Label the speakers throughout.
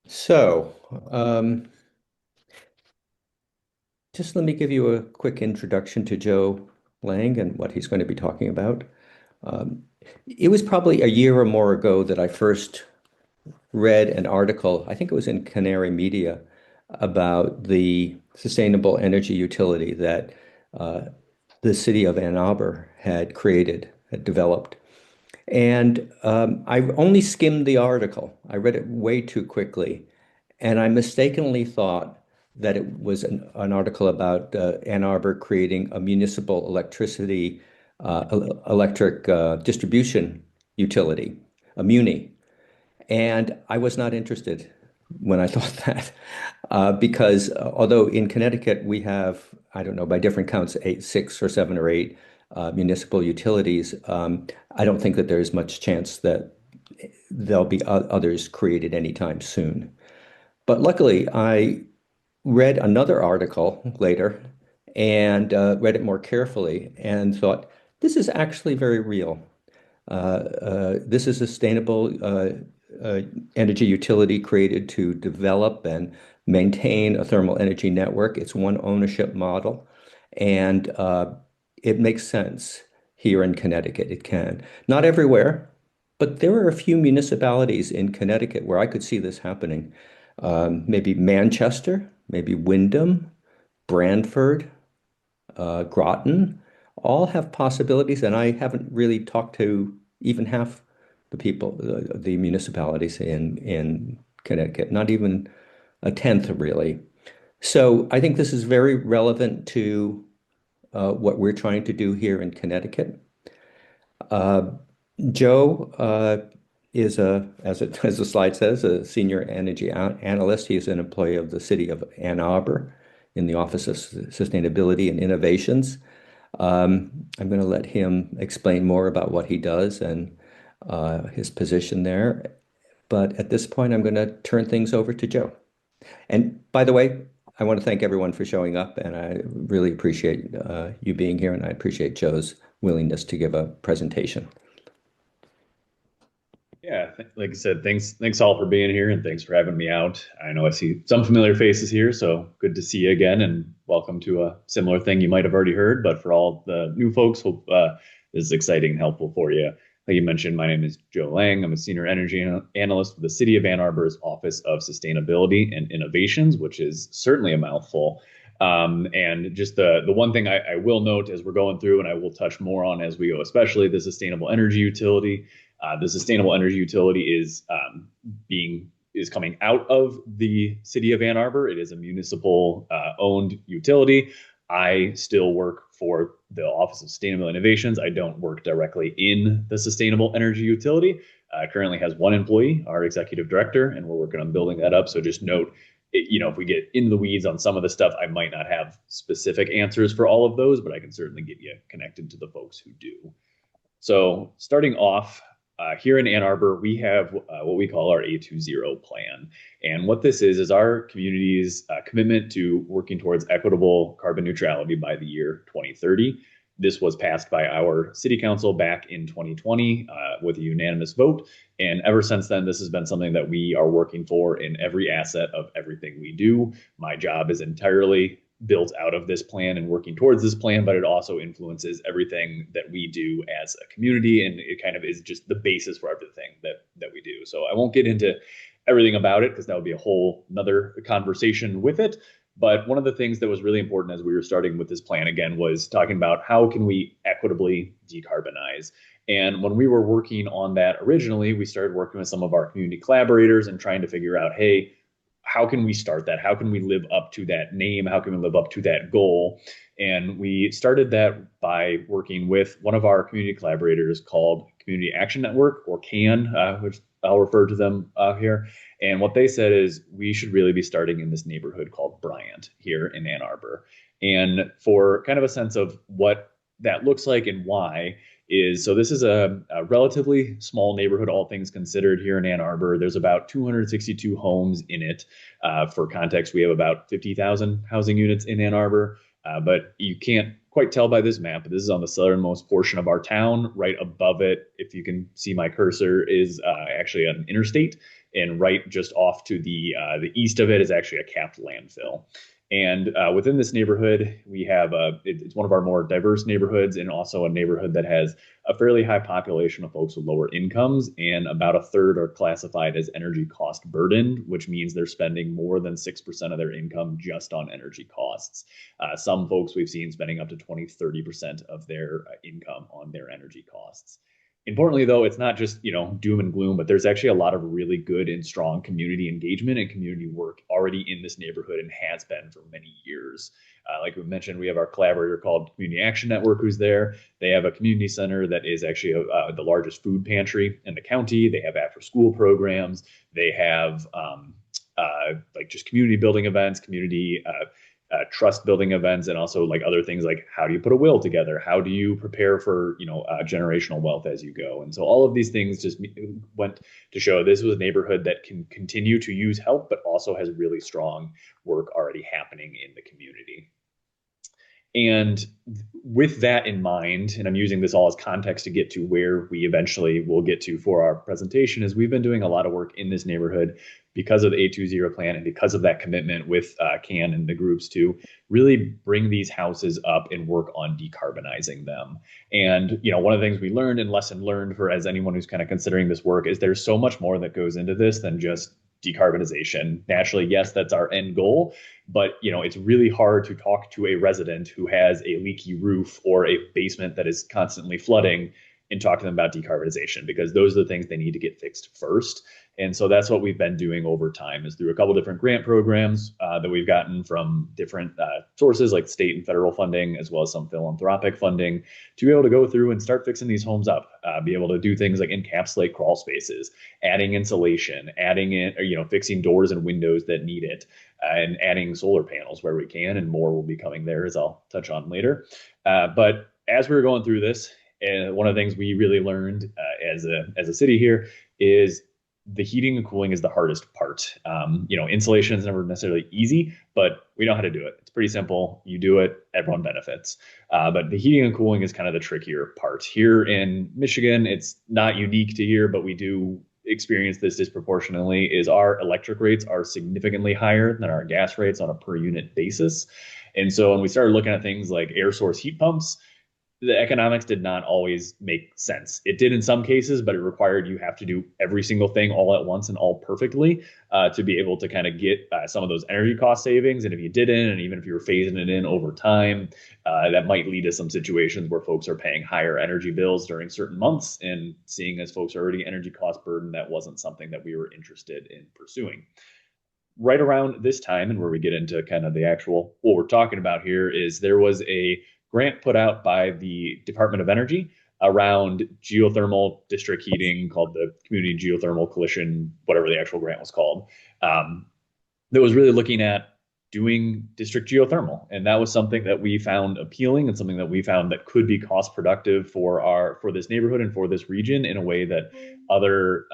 Speaker 1: So, um, just let me give you a quick introduction to Joe Lange and what he's going to be talking about. Um, it was probably a year or more ago that I first read an article, I think it was in Canary Media, about the sustainable energy utility that uh, the City of Ann Arbor had created, had developed. And I only skimmed the article. I read it way too quickly. And I mistakenly thought that it was an article about Ann Arbor creating a municipal electric distribution utility, a muni. And I was not interested when I thought that, because although in Connecticut we have, I don't know, by different counts, eight, six or seven or eight municipal utilities, I don't think that there's much chance that there'll be others created anytime soon. But luckily, I read another article later and read it more carefully and thought, this is actually very real. This is a sustainable uh, energy utility created to develop and maintain a thermal energy network. It's one ownership model, and it makes sense here in Connecticut. It can. Not everywhere, but there are a few municipalities in Connecticut where I could see this happening. Maybe Manchester, maybe Wyndham, Branford, Groton, all have possibilities, and I haven't really talked to even half the people, the municipalities in Connecticut, not even a tenth really. So I think this is very relevant to what we're trying to do here in Connecticut. Uh, Joe is as the slide says, a senior energy analyst. He is an employee of the City of Ann Arbor in the Office of Sustainability and Innovations. I'm going to let him explain more about what he does and his position there. But at this point, I'm going to turn things over to Joe. And by the way, I want to thank everyone for showing up, and I really appreciate you being here, and I appreciate Joe's willingness to give a presentation.
Speaker 2: Yeah, like I said, thanks all for being here and thanks for having me out. I know I see some familiar faces here, so good to see you again and welcome to a similar thing you might have already heard, but for all the new folks, hope this is exciting and helpful for you. Like you mentioned, my name is Joe Lang. I'm a senior energy analyst with the City of Ann Arbor's Office of Sustainability and Innovations, which is certainly a mouthful. And just the one thing I will note as we're going through, and I will touch more on as we go, especially the sustainable energy utility. The sustainable energy utility is coming out of the City of Ann Arbor. It is a municipal owned utility. I still work for the Office of Sustainable Innovations. I don't work directly in the sustainable energy utility. Currently has one employee, our executive director, and we're working on building that up. So just note, if we get into the weeds on some of the stuff, I might not have specific answers for all of those, but I can certainly get you connected to the folks who do. So starting off, here in Ann Arbor, we have what we call our A20 plan. And what this is our community's commitment to working towards equitable carbon neutrality by the year 2030. This was passed by our city council back in 2020 with a unanimous vote. And ever since then, this has been something that we are working for in every asset of everything we do. My job is entirely built out of this plan and working towards this plan, but it also influences everything that we do as a community, and it kind of is just the basis for everything that we do. So I won't get into everything about it because that would be a whole another conversation with it. But one of the things that was really important as we were starting with this plan again was talking about how can we equitably decarbonize. And when we were working on that originally, we started working with some of our community collaborators and trying to figure out, hey, how can we start that? How can we live up to that name? How can we live up to that goal? And we started that by working with one of our community collaborators called Community Action Network, or CAN, which I'll refer to them here. And what they said is we should really be starting in this neighborhood called Bryant here in Ann Arbor. And for kind of a sense of what that looks like and why, so this is a relatively small neighborhood, all things considered, here in Ann Arbor. There's about 262 homes in it. For context, we have about 50,000 housing units in Ann Arbor, but you can't quite tell by this map, but this is on the southernmost portion of our town. Right above it, if you can see my cursor, is actually an interstate, and right just off to the east of it is actually a capped landfill. And within this neighborhood, we have it's one of our more diverse neighborhoods, and also a neighborhood that has a fairly high population of folks with lower incomes, and about a third are classified as energy cost burdened, which means they're spending more than 6% of their income just on energy costs. Some folks we've seen spending up to 20, 30% of their income on their energy costs. Importantly, though, it's not just, doom and gloom, but there's actually a lot of really good and strong community engagement and community work already in this neighborhood, and has been for many years. Like we mentioned, we have our collaborator called Community Action Network who's there. They have a community center that is actually the largest food pantry in the county. They have after school programs. They have like just community building events, community trust building events, and also like other things like how do you put a will together? How do you prepare for, generational wealth as you go? And so all of these things just went to show this was a neighborhood that can continue to use help, but also has really strong work already happening in the community. And with that in mind, and I'm using this all as context to get to where we eventually will get to for our presentation, is we've been doing a lot of work in this neighborhood because of the 820 plan and because of that commitment with CAN and the groups to really bring these houses up and work on decarbonizing them. And, one of the things we learned and lesson learned for as anyone who's kind of considering this work is there's so much more that goes into this than just decarbonization. Naturally, yes, that's our end goal, but it's really hard to talk to a resident who has a leaky roof or a basement that is constantly flooding and talk to them about decarbonization, because those are the things they need to get fixed first. And so that's what we've been doing over time, is through a couple different grant programs that we've gotten from different sources like state and federal funding, as well as some philanthropic funding, to be able to go through and start fixing these homes up, be able to do things like encapsulate crawl spaces, adding insulation, adding in, fixing doors and windows that need it, and adding solar panels where we can, and more will be coming there, as I'll touch on later. But as we were going through this, one of the things we really learned as a city here is the heating and cooling is the hardest part. Insulation is never necessarily easy, but we know how to do it. It's pretty simple. You do it, everyone benefits. But the heating and cooling is kind of the trickier part. Here in Michigan, it's not unique to here, but we do experience this disproportionately, is our electric rates are significantly higher than our gas rates on a per unit basis. And so when we started looking at things like air source heat pumps, the economics did not always make sense. It did in some cases, but it required you have to do every single thing all at once and all perfectly to be able to kind of get some of those energy cost savings. And if you didn't, and even if you were phasing it in over time, that might lead to some situations where folks are paying higher energy bills during certain months. And seeing as folks are already energy cost burden, that wasn't something that we were interested in pursuing. Right around this time, and where we get into kind of the actual, what we're talking about here, is there was a grant put out by the Department of Energy around geothermal district heating, called the Community Geothermal Coalition, whatever the actual grant was called, that was really looking at doing district geothermal. And that was something that we found appealing, and something that we found that could be cost productive for this neighborhood and for this region in a way that other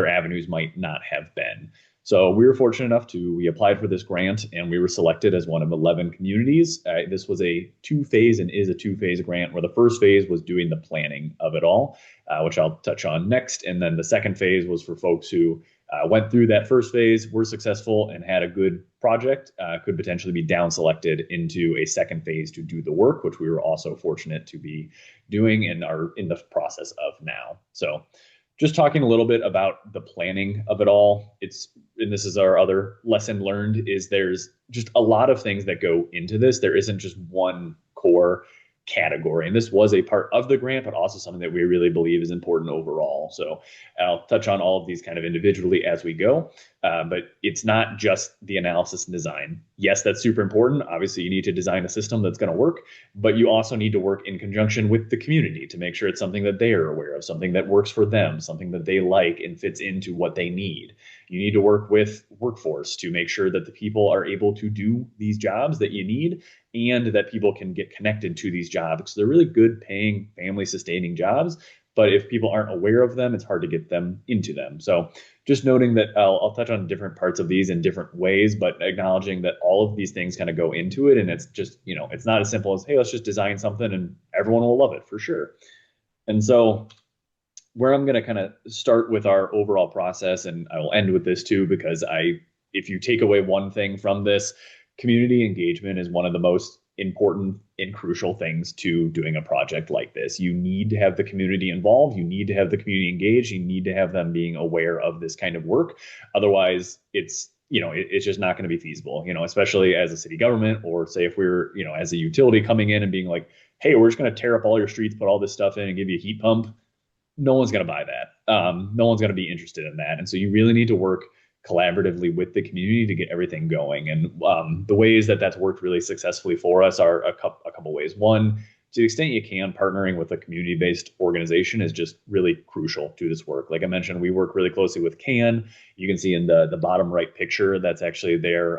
Speaker 2: avenues might not have been. So we were fortunate enough we applied for this grant, and we were selected as one of 11 communities. This was a two-phase and is a two-phase grant, where the first phase was doing the planning of it all, which I'll touch on next. And then the second phase was for folks who went through that first phase, were successful, and had a good project, could potentially be down selected into a second phase to do the work, which we were also fortunate to be doing and are in the process of now. So just talking a little bit about the planning of it all, and this is our other lesson learned, is there's just a lot of things that go into this. There isn't just one core category. And this was a part of the grant, but also something that we really believe is important overall. So I'll touch on all of these kind of individually as we go, but it's not just the analysis and design. Yes, that's super important. Obviously, you need to design a system that's going to work, but you also need to work in conjunction with the community to make sure it's something that they are aware of, something that works for them, something that they like and fits into what they need. You need to work with workforce to make sure that the people are able to do these jobs that you need, and that people can get connected to these jobs, because they're really good paying, family sustaining jobs, But if people aren't aware of them, it's hard to get them into them. So just noting that I'll touch on different parts of these in different ways, but acknowledging that all of these things kind of go into it. And it's just, it's not as simple as, hey, let's just design something and everyone will love it for sure. And so where I'm going to kind of start with our overall process, and I will end with this too, because if you take away one thing from this, community engagement is one of the most important and crucial things to doing a project like this. You need to have the community involved. You need to have the community engaged. You need to have them being aware of this kind of work. Otherwise, it's just not going to be feasible, especially as a city government, or say if we're, as a utility coming in and being like, hey, we're just going to tear up all your streets, put all this stuff in and give you a heat pump. No one's going to buy that. No one's going to be interested in that. And so you really need to work collaboratively with the community to get everything going. And the ways that that's worked really successfully for us are a couple ways. One, to the extent you can, partnering with a community-based organization is just really crucial to this work. Like I mentioned, we work really closely with CAN. You can see in the bottom right picture, that's actually their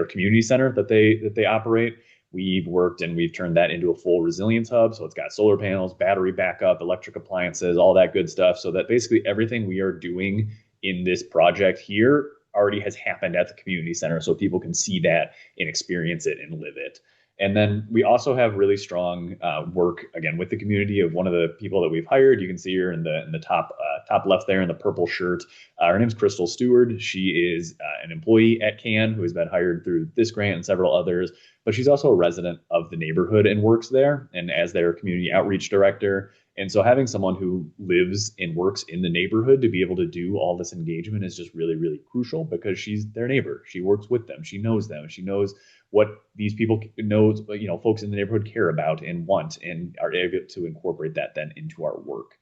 Speaker 2: community center that they operate. We've worked and we've turned that into a full resilience hub. So it's got solar panels, battery backup, electric appliances, all that good stuff. So that basically everything we are doing in this project here already has happened at the community center. So people can see that and experience it and live it. And then we also have really strong work, again, with the community of one of the people that we've hired. You can see her in the top left there in the purple shirt. Her name's Crystal Stewart. She is an employee at CAN who has been hired through this grant and several others, but she's also a resident of the neighborhood and works there and as their community outreach director. And so having someone who lives and works in the neighborhood to be able to do all this engagement is just really, really crucial because she's their neighbor. She works with them. She knows them. She knows what these people knows, folks in the neighborhood care about and want, and are able to incorporate that then into our work.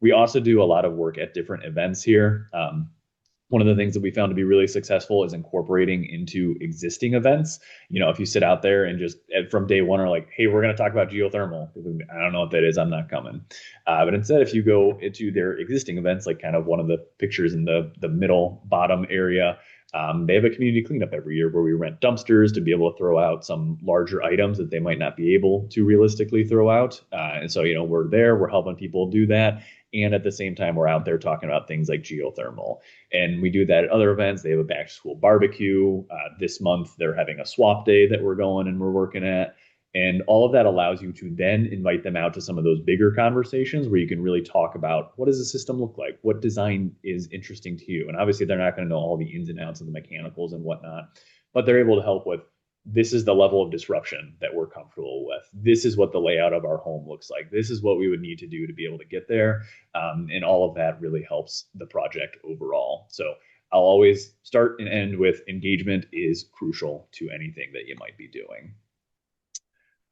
Speaker 2: We also do a lot of work at different events here. One of the things that we found to be really successful is incorporating into existing events. If you sit out there and just from day one are like, hey, we're going to talk about geothermal. I don't know what that is. I'm not coming. But instead, if you go into their existing events, like kind of one of the pictures in the middle bottom area, they have a community cleanup every year where we rent dumpsters to be able to throw out some larger items that they might not be able to realistically throw out. And so, we're there, we're helping people do that. And at the same time, we're out there talking about things like geothermal. And we do that at other events. They have a back to school barbecue. This month, they're having a swap day that we're going and we're working at. And all of that allows you to then invite them out to some of those bigger conversations where you can really talk about what does the system look like? What design is interesting to you? And obviously, they're not going to know all the ins and outs of the mechanicals and whatnot, but they're able to help with this is the level of disruption that we're comfortable with. This is what the layout of our home looks like. This is what we would need to do to be able to get there. And all of that really helps the project overall. So I'll always start and end with engagement is crucial to anything that you might be doing.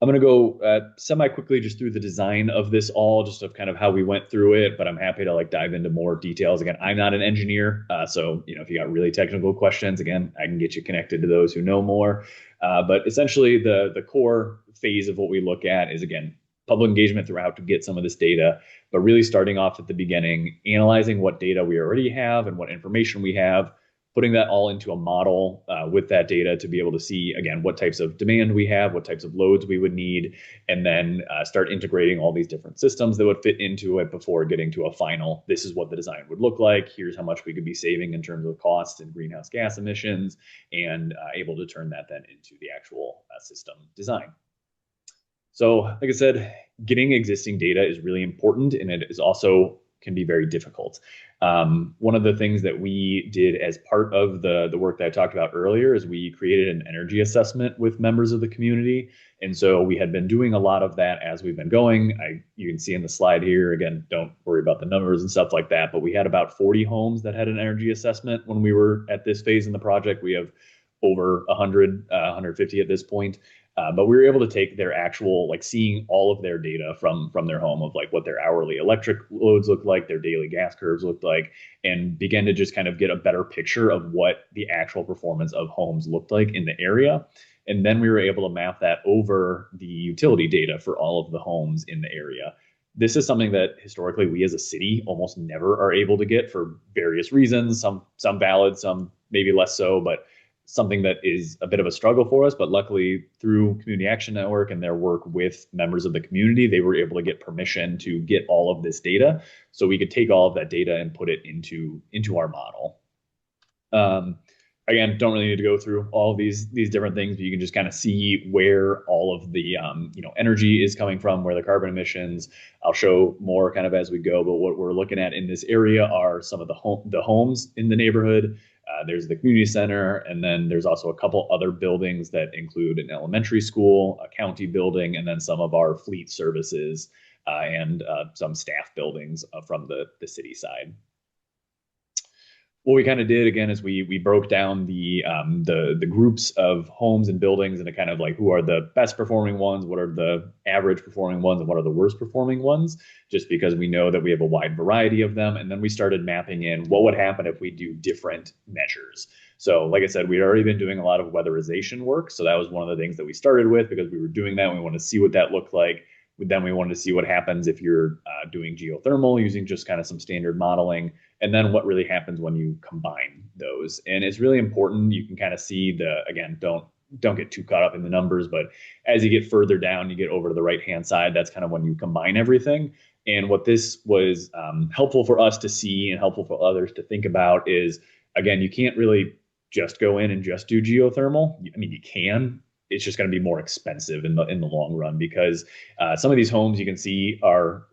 Speaker 2: I'm going to go semi-quickly just through the design of this all, just of kind of how we went through it, but I'm happy to dive into more details. Again, I'm not an engineer, so if you got really technical questions, again, I can get you connected to those who know more. But essentially, the core phase of what we look at is, again, public engagement throughout to get some of this data, but really starting off at the beginning, analyzing what data we already have and what information we have, putting that all into a model with that data to be able to see, again, what types of demand we have, what types of loads we would need, and then start integrating all these different systems that would fit into it before getting to a final, this is what the design would look like, here's how much we could be saving in terms of cost and greenhouse gas emissions, and able to turn that then into the actual system design. So like I said, getting existing data is really important, and it is also can be very difficult. One of the things that we did as part of the work that I talked about earlier is we created an energy assessment with members of the community. And so we had been doing a lot of that as we've been going. You can see in the slide here, again, don't worry about the numbers and stuff like that, but we had about 40 homes that had an energy assessment when we were at this phase in the project. We have over 100, 150 at this point. But we were able to take their actual, seeing all of their data from their home of what their hourly electric loads look like, their daily gas curves looked like, and begin to just kind of get a better picture of what the actual performance of homes looked like in the area. And then we were able to map that over the utility data for all of the homes in the area. This is something that historically we as a city almost never are able to get for various reasons, some valid, some maybe less so, but something that is a bit of a struggle for us, but luckily through Community Action Network and their work with members of the community, they were able to get permission to get all of this data so we could take all of that data and put it into our model. Again, don't really need to go through all of these different things, but you can just kind of see where all of the energy is coming from, where the carbon emissions. I'll show more kind of as we go, but what we're looking at in this area are some of the homes in the neighborhood. There's the community center, and then there's also a couple other buildings that include an elementary school, a county building, and then some of our fleet services and some staff buildings from the city side. What we kind of did again is we broke down the groups of homes and buildings into kind of like who are the best performing ones, what are the average performing ones, and what are the worst performing ones, just because we know that we have a wide variety of them. And then we started mapping in what would happen if we do different measures. So like I said, we'd already been doing a lot of weatherization work. So that was one of the things that we started with because we were doing that. We wanted to see what that looked like. Then we wanted to see what happens if you're doing geothermal using just kind of some standard modeling, and then what really happens when you combine those. And it's really important. You can kind of see again, don't get too caught up in the numbers, but as you get further down, you get over to the right-hand side, that's kind of when you combine everything. And what this was helpful for us to see and helpful for others to think about is, again, you can't really just go in and just do geothermal. I mean, you can. It's just going to be more expensive in the long run because some of these homes you can see are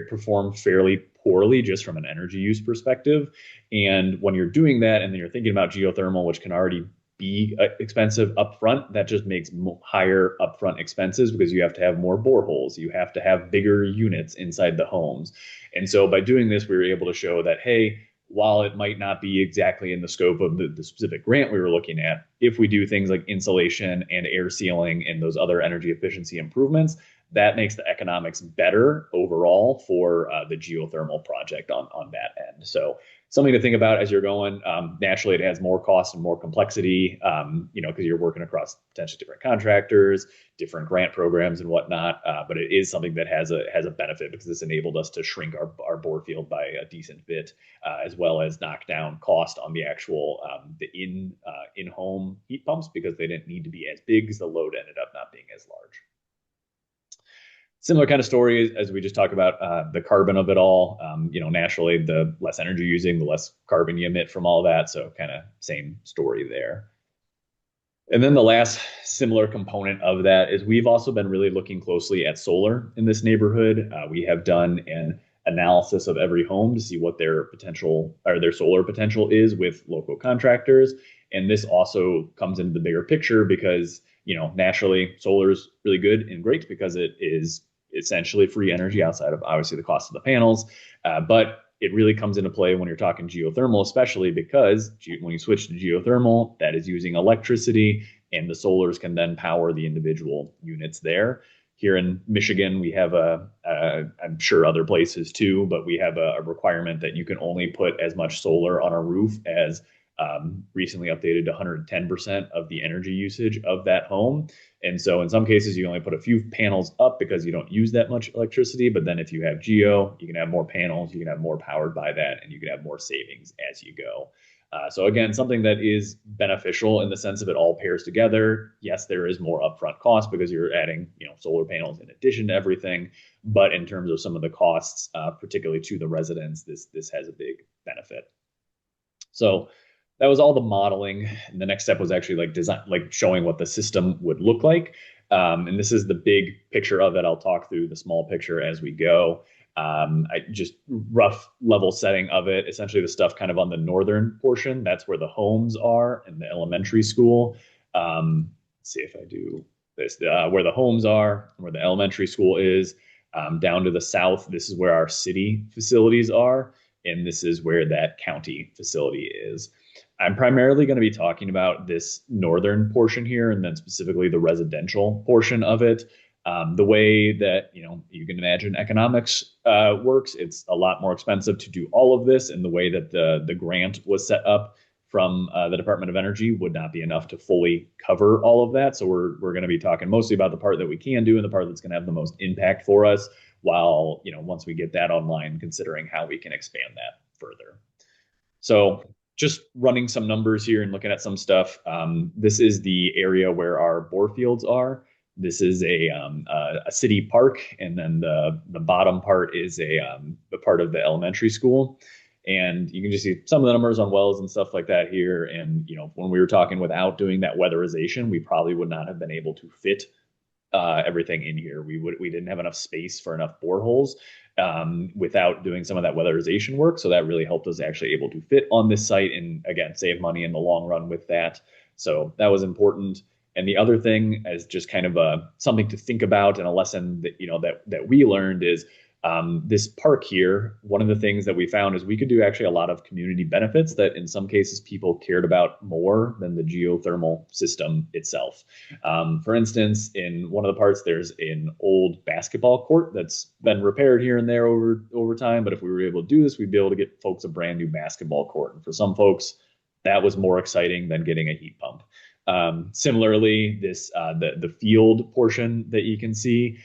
Speaker 2: perform fairly poorly just from an energy use perspective. And when you're doing that and then you're thinking about geothermal, which can already be expensive upfront, that just makes higher upfront expenses because you have to have more boreholes. You have to have bigger units inside the homes. And so by doing this, we were able to show that, hey, while it might not be exactly in the scope of the specific grant we were looking at, if we do things like insulation and air sealing and those other energy efficiency improvements, that makes the economics better overall for the geothermal project on that end. So something to think about as you're going. Naturally, it has more cost and more complexity, because you're working across potentially different contractors, different grant programs and whatnot. But it is something that has a benefit because this enabled us to shrink our bore field by a decent bit, as well as knock down cost on the actual the in-home heat pumps because they didn't need to be as big because the load ended up not being as large. Similar kind of story as we just talked about the carbon of it all. Naturally, the less energy using, the less carbon you emit from all that. So kind of same story there. And then the last similar component of that is we've also been really looking closely at solar in this neighborhood. We have done an analysis of every home to see what their potential or their solar potential is with local contractors. And this also comes into the bigger picture because, naturally solar is really good and great because it is essentially free energy outside of obviously the cost of the panels. But it really comes into play when you're talking geothermal, especially because when you switch to geothermal, that is using electricity and the solars can then power the individual units there. Here in Michigan, we have I'm sure other places too, but we have a requirement that you can only put as much solar on a roof as recently updated to 110% of the energy usage of that home. And so in some cases, you only put a few panels up because you don't use that much electricity. But then if you have geo, you can have more panels, you can have more powered by that, and you can have more savings as you go. So again, something that is beneficial in the sense of it all pairs together. Yes, there is more upfront cost because you're adding, solar panels in addition to everything. But in terms of some of the costs, particularly to the residents, this has a big benefit. So that was all the modeling. And the next step was actually like showing what the system would look like. And this is the big picture of it. I'll talk through the small picture as we go. I just rough level setting of it. Essentially the stuff kind of on the northern portion, that's where the homes are and the elementary school. Let's see if I do this, where the homes are, where the elementary school is. Down to the south, this is where our city facilities are. And this is where that county facility is. I'm primarily going to be talking about this northern portion here, and then specifically the residential portion of it. The way that you can imagine economics works, it's a lot more expensive to do all of this, and the way that the grant was set up from the Department of Energy would not be enough to fully cover all of that. So we're going to be talking mostly about the part that we can do and the part that's going to have the most impact for us. While once we get that online, considering how we can expand that further. So just running some numbers here and looking at some stuff. This is the area where our bore fields are. This is a city park, and then the bottom part is a part of the elementary school. And you can just see some of the numbers on wells and stuff like that here. And when we were talking without doing that weatherization, we probably would not have been able to fit everything in here. We didn't have enough space for enough boreholes without doing some of that weatherization work. So that really helped us actually able to fit on this site and again save money in the long run with that. So that was important. And the other thing as just kind of something to think about and a lesson that we learned is this park here. One of the things that we found is we could do actually a lot of community benefits that in some cases people cared about more than the geothermal system itself. For instance, in one of the parts, there's an old basketball court that's been repaired here and there over time. But if we were able to do this, we'd be able to get folks a brand new basketball court. And for some folks, that was more exciting than getting a heat pump. Similarly, the field portion that you can see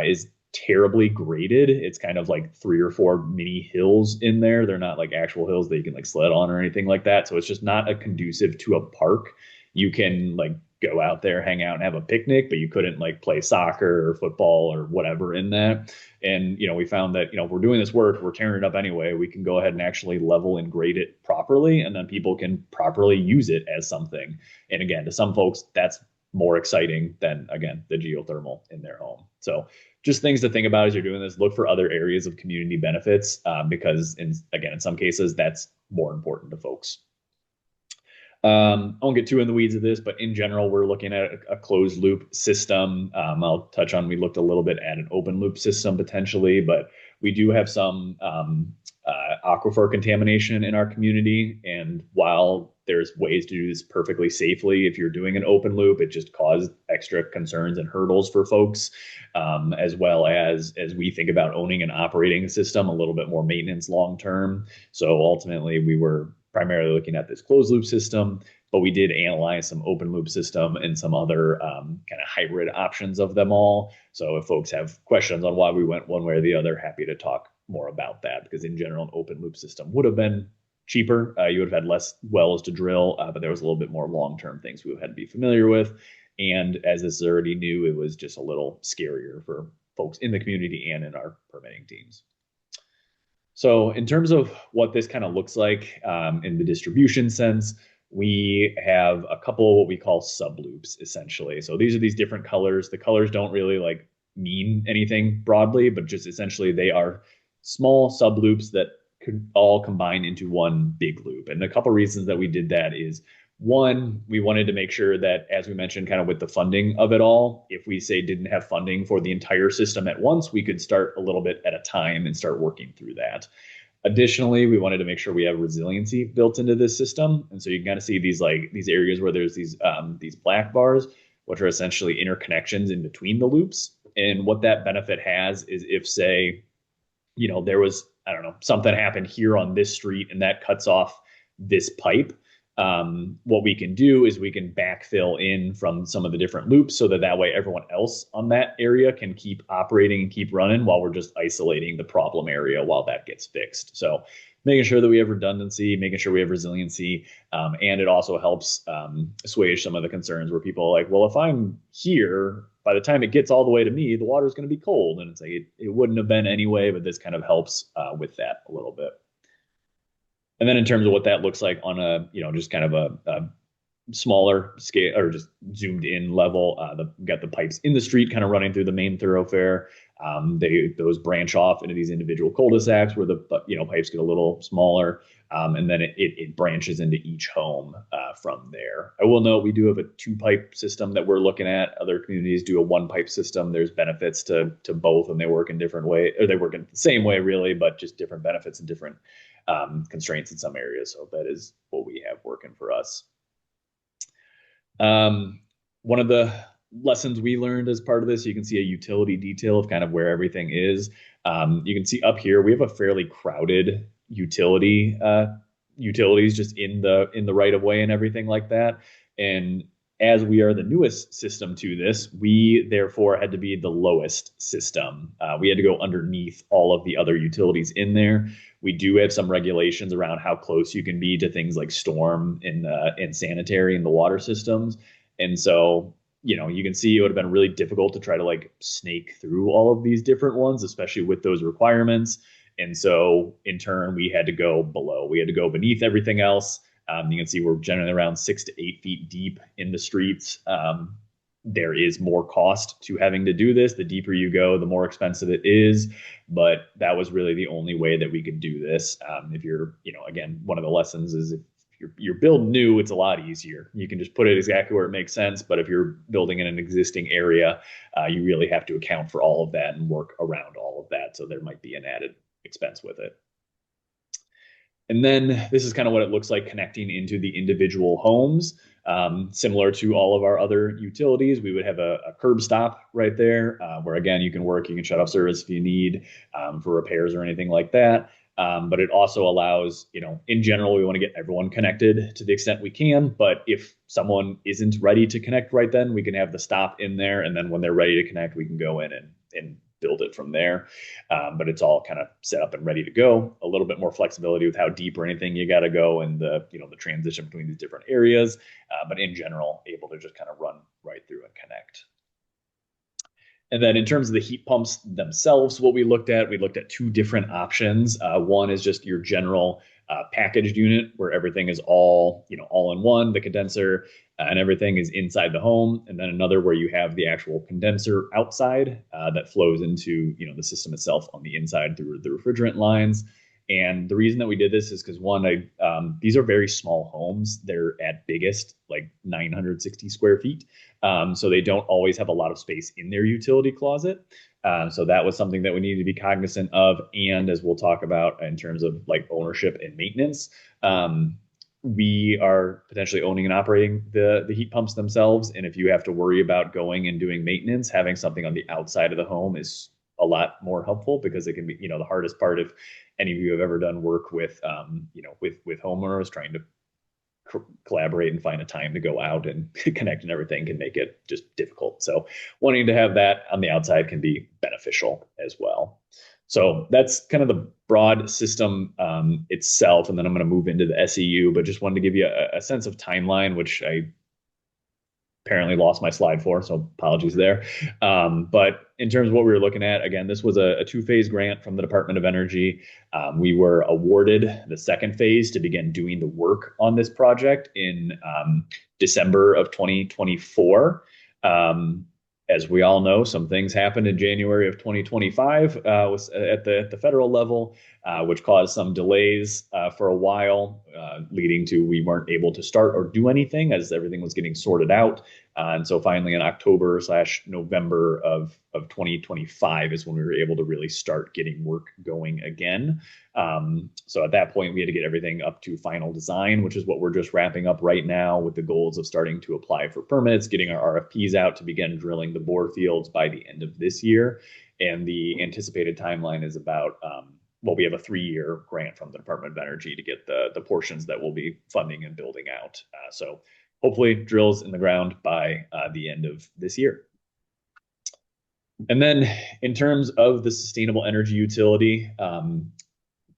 Speaker 2: is terribly graded. It's kind of like 3 or 4 mini hills in there. They're not like actual hills that you can like sled on or anything like that. So it's just not a conducive to a park. You can like go out there, hang out and have a picnic, but you couldn't like play soccer or football or whatever in that. And, we found that, if we're doing this work, we're tearing it up anyway, we can go ahead and actually level and grade it properly. And then people can properly use it as something. And again, to some folks, that's more exciting than, again, the geothermal in their home. So just things to think about as you're doing this. Look for other areas of community benefits because, in some cases, that's more important to folks. I won't get too in the weeds of this, but in general, we're looking at a closed loop system. I'll touch on, we looked a little bit at an open loop system potentially, but we do have some aquifer contamination in our community. And while there's ways to do this perfectly safely, if you're doing an open loop, it just caused extra concerns and hurdles for folks, as well as we think about owning and operating a system, a little bit more maintenance long term. So ultimately, we were primarily looking at this closed loop system, but we did analyze some open loop system and some other kind of hybrid options of them all. So if folks have questions on why we went one way or the other, happy to talk more about that, because in general, an open loop system would have been cheaper. You would have had less wells to drill, but there was a little bit more long-term things we had to be familiar with. And as this is already new, it was just a little scarier for folks in the community and in our permitting teams. So in terms of what this kind of looks like in the distribution sense, we have a couple of what we call subloops, essentially. So these are these different colors. The colors don't really like mean anything broadly, but just essentially they are small subloops that could all combine into one big loop. And a couple of reasons that we did that is, one, we wanted to make sure that, as we mentioned, kind of with the funding of it all, if we say didn't have funding for the entire system at once, we could start a little bit at a time and start working through that. Additionally, we wanted to make sure we have resiliency built into this system. And so you can kind of see these areas where there's these black bars, which are essentially interconnections in between the loops. And what that benefit has is if, say, there was, I don't know, something happened here on this street and that cuts off this pipe. What we can do is we can backfill in from some of the different loops so that way everyone else on that area can keep operating and keep running while we're just isolating the problem area while that gets fixed. So making sure that we have redundancy, making sure we have resiliency, and it also helps assuage some of the concerns where people are like, well, if I'm here, by the time it gets all the way to me, the water is going to be cold. And it's like, it wouldn't have been anyway, but this kind of helps with that a little bit. And then in terms of what that looks like on a, just kind of a smaller scale or just zoomed in level, got the pipes in the street kind of running through the main thoroughfare. Those branch off into these individual cul-de-sacs where the pipes get a little smaller, and then it branches into each home from there. I will note we do have a 2-pipe system that we're looking at. Other communities do a 1-pipe system. There's benefits to both, and they work in different ways, or they work in the same way really, but just different benefits and different constraints in some areas. So that is what we have working for us. One of the lessons we learned as part of this, you can see a utility detail of kind of where everything is. You can see up here, we have a fairly crowded utilities just in the right of way and everything like that. And as we are the newest system to this, we therefore had to be the lowest system. We had to go underneath all of the other utilities in there. We do have some regulations around how close you can be to things like storm and sanitary in the water systems. And so, you can see it would have been really difficult to try to like snake through all of these different ones, especially with those requirements. And so in turn, we had to go below. We had to go beneath everything else. You can see we're generally around 6 to 8 feet deep in the streets. There is more cost to having to do this. The deeper you go, the more expensive it is. But that was really the only way that we could do this. If you're, again, one of the lessons is if you're building new, it's a lot easier. You can just put it exactly where it makes sense. But if you're building in an existing area, you really have to account for all of that and work around all of that. So there might be an added expense with it. And then this is kind of what it looks like connecting into the individual homes. Similar to all of our other utilities, we would have a curb stop right there where, again, you can shut off service if you need for repairs or anything like that. But it also allows, in general, we want to get everyone connected to the extent we can. But if someone isn't ready to connect right then, we can have the stop in there. And then when they're ready to connect, we can go in and build it from there. But it's all kind of set up and ready to go. A little bit more flexibility with how deep or anything you got to go and the transition between these different areas. But in general, able to just kind of run right through and connect. And then in terms of the heat pumps themselves, what we looked at 2 different options. One is just your general packaged unit where everything is all in one, the condenser and everything is inside the home. And then another where you have the actual condenser outside that flows into the system itself on the inside through the refrigerant lines. And the reason that we did this is because these are very small homes. They're at biggest like 960 square feet. So they don't always have a lot of space in their utility closet. So that was something that we needed to be cognizant of. And as we'll talk about in terms of like ownership and maintenance, we are potentially owning and operating the heat pumps themselves. And if you have to worry about going and doing maintenance, having something on the outside of the home is a lot more helpful because it can be, the hardest part if any of you have ever done work with, with homeowners trying to collaborate and find a time to go out and connect and everything can make it just difficult. So wanting to have that on the outside can be beneficial as well. So that's kind of the broad system itself. And then I'm going to move into the SEU, but just wanted to give you a sense of timeline, which I apparently lost my slide for, so apologies there. But in terms of what we were looking at, again, this was a 2-phase grant from the Department of Energy. We were awarded the second phase to begin doing the work on this project in December of 2024. As we all know, some things happened in January of 2025 at the federal level, which caused some delays for a while, leading to we weren't able to start or do anything as everything was getting sorted out. And so finally in October/November of 2025 is when we were able to really start getting work going again. So at that point, we had to get everything up to final design, which is what we're just wrapping up right now with the goals of starting to apply for permits, getting our RFPs out to begin drilling the bore fields by the end of this year. And the anticipated timeline is about, we have a 3-year grant from the Department of Energy to get the portions that we'll be funding and building out. So hopefully drills in the ground by the end of this year. And then in terms of the sustainable energy utility,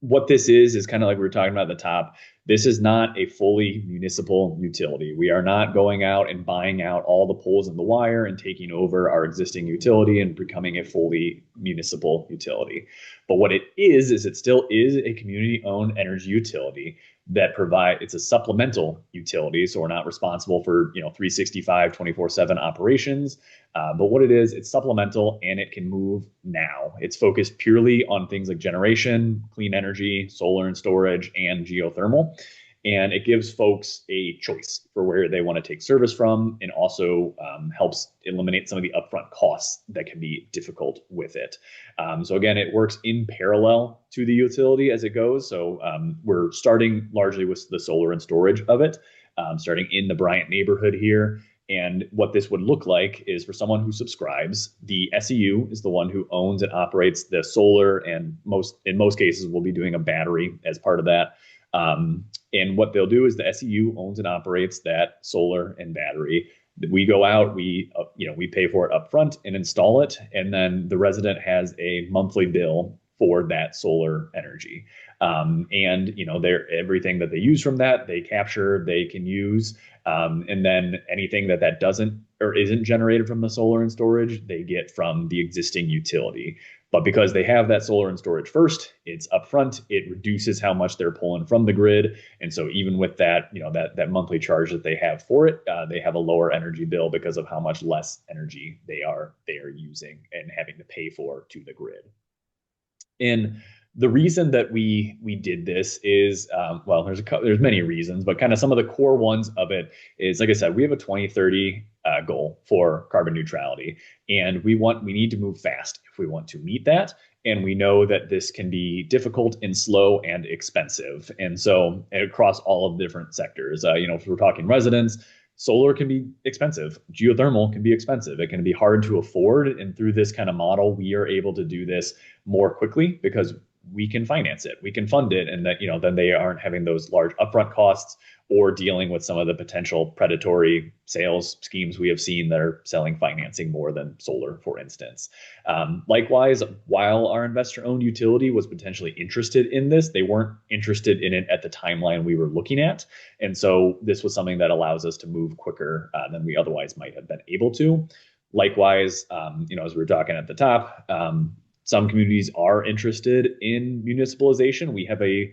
Speaker 2: what this is kind of like we were talking about at the top. This is not a fully municipal utility. We are not going out and buying out all the poles in the wire and taking over our existing utility and becoming a fully municipal utility. But what it is it still is a community-owned energy utility that it's a supplemental utility. So we're not responsible for 365, 24/7 operations. But what it is, it's supplemental and it can move now. It's focused purely on things like generation, clean energy, solar and storage, and geothermal. And it gives folks a choice for where they want to take service from, and also helps eliminate some of the upfront costs that can be difficult with it. So again, it works in parallel to the utility as it goes. So we're starting largely with the solar and storage of it, starting in the Bryant neighborhood here. And what this would look like is for someone who subscribes, the SEU is the one who owns and operates the solar, and in most cases, we'll be doing a battery as part of that. And what they'll do is the SEU owns and operates that solar and battery. We go out, we pay for it up front and install it, and then the resident has a monthly bill for that solar energy. And they're everything that they use from that, they capture, they can use, and then anything that doesn't or isn't generated from the solar and storage, they get from the existing utility. But because they have that solar and storage first, it's upfront. It reduces how much they're pulling from the grid, and so even with that, that monthly charge that they have for it, they have a lower energy bill because of how much less energy they are using and having to pay for to the grid. And the reason that we did this is, well, there's many reasons, but kind of some of the core ones of it is, like I said, we have a 2030 goal for carbon neutrality, and we need to move fast if we want to meet that. And we know that this can be difficult and slow and expensive. And so across all of the different sectors, if we're talking residents, solar can be expensive. Geothermal can be expensive. It can be hard to afford. And through this kind of model, we are able to do this more quickly because we can finance it, we can fund it, and that then they aren't having those large upfront costs or dealing with some of the potential predatory sales schemes we have seen that are selling financing more than solar, for instance. Likewise, while our investor-owned utility was potentially interested in this, they weren't interested in it at the timeline we were looking at, and so this was something that allows us to move quicker than we otherwise might have been able to. Likewise, as we were talking at the top, some communities are interested in municipalization. We have a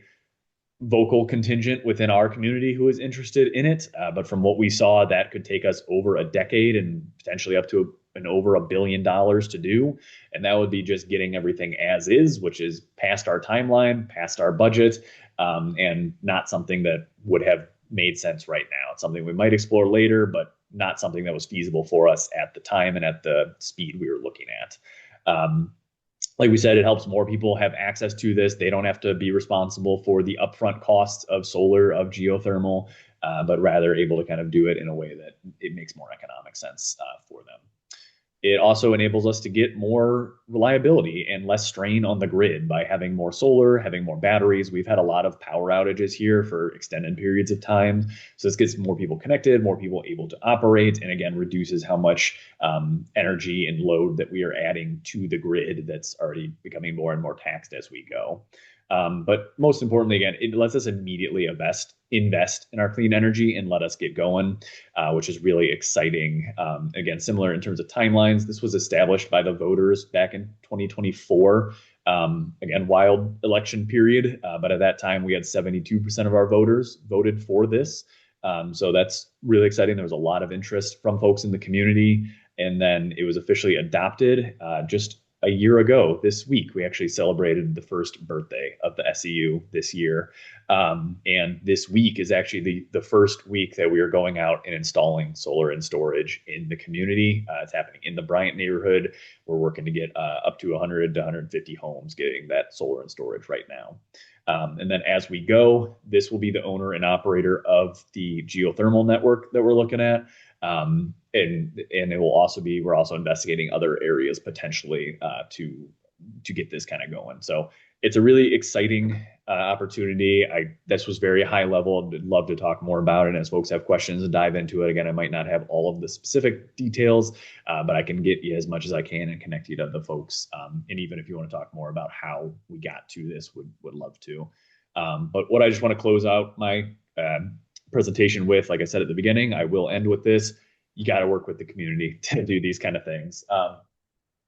Speaker 2: vocal contingent within our community who is interested in it. But from what we saw, that could take us over a decade and potentially up to over $1 billion to do. And that would be just getting everything as is, which is past our timeline, past our budget, and not something that would have made sense right now. It's something we might explore later, but not something that was feasible for us at the time and at the speed we were looking at. Like we said, it helps more people have access to this. They don't have to be responsible for the upfront costs of solar, of geothermal, but rather able to kind of do it in a way that it makes more economic sense for them. It also enables us to get more reliability and less strain on the grid by having more solar, having more batteries. We've had a lot of power outages here for extended periods of time. So this gets more people connected, more people able to operate, and again, reduces how much energy and load that we are adding to the grid that's already becoming more and more taxed as we go. But most importantly, again, it lets us immediately invest in our clean energy and let us get going, which is really exciting. Again, similar in terms of timelines, this was established by the voters back in 2024. Again, wild election period, but at that time we had 72% of our voters voted for this. So that's really exciting. There was a lot of interest from folks in the community, and then it was officially adopted just a year ago this week. We actually celebrated the first birthday of the SEU this year. And this week is actually the first week that we are going out and installing solar and storage in the community. It's happening in the Bryant neighborhood. We're working to get up to 100 to 150 homes getting that solar and storage right now. And then as we go, this will be the owner and operator of the geothermal network that we're looking at. And it will also be, we're also investigating other areas potentially to get this kind of going. So it's a really exciting opportunity. This was very high level. I'd love to talk more about it as folks have questions and dive into it. Again, I might not have all of the specific details, but I can get you as much as I can and connect you to the folks. And even if you want to talk more about how we got to this, would love to. But what I just want to close out my presentation with, like I said at the beginning, I will end with this. You got to work with the community to do these kind of things,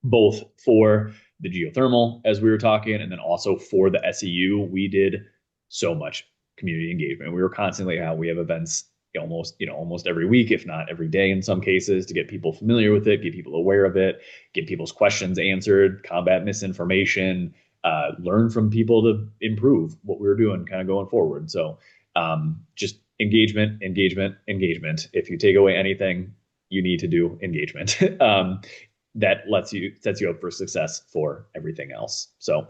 Speaker 2: both for the geothermal, as we were talking, and then also for the SEU. We did so much community engagement. We were constantly out. We have events almost every week, if not every day in some cases, to get people familiar with it, get people aware of it, get people's questions answered, combat misinformation, learn from people to improve what we were doing kind of going forward. So just engagement. If you take away anything, you need to do engagement. That sets you up for success for everything else. So